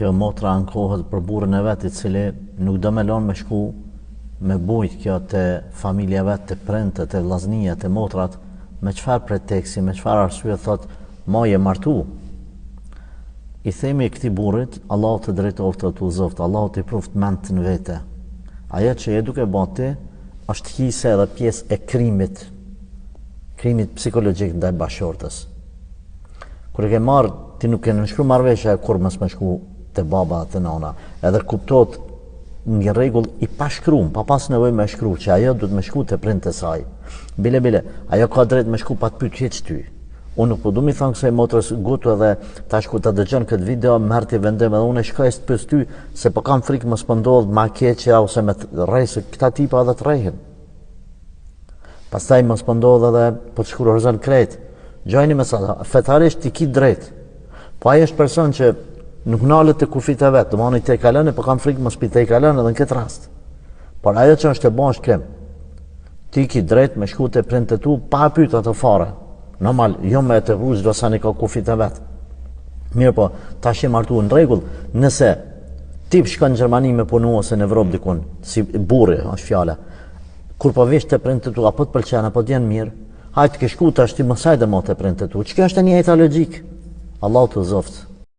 kjo motra ankohet për burrin e vet, i cili nuk do me lon me shku me bujt kjo te familja vet, te prindët, te vllaznia, te motrat, me çfarë preteksti, me çfarë arsye thot, ma je martu. I themi këtij burrit, Allahu të drejtoftë të uzoft, Allahu të pruft mend në vete. Ajo që je duke bën ti është hise edhe pjesë e krimit psikologjik ndaj bashortës. Kur e ke marrë, ti nuk ke nënshkru marrëveshja kur mos më shku te baba te nana. Edhe kuptohet një rregull i pashkruar, pa pas nevojë me shkruar, që ajo duhet me shku te prindët e saj. Bile, ajo ka drejt me shku pa të pyet hiç ty. Unë nuk po du mi thonë kësaj motrës gutu edhe tash ku ta dëgjon këtë video, merr ti vendim edhe unë shkoj të pyes ty se po kam frikë mos po ndodh ma keqja ose me rrejse këta tipa edhe të rrehin. Pastaj mos po ndodh edhe po të shkurorëzon krejt. Gjojni me sa fetarisht ti ki drejt. Po ai është person që nuk nalet te kufit e vet, domani te kalon, po kam frikë mos pi te kalon edhe në këtë rast. Por ajo që është e bon është krim. Ti ki drejt me shku te prindët tu pa pyet ato fare. Normal, jo me të vruj do sa ne ka kufit e vet. Mirë po, tash je martu në rregull, nëse ti shkon në Gjermani me punu ose në Evropë dikun, si burri është fjala. Kur po vish te prindët tu apo të pëlqen apo të janë mirë, hajt ke shku tash ti mos hajde më te prindët tu. Çka është një jetë logjik? Allahu të zoft.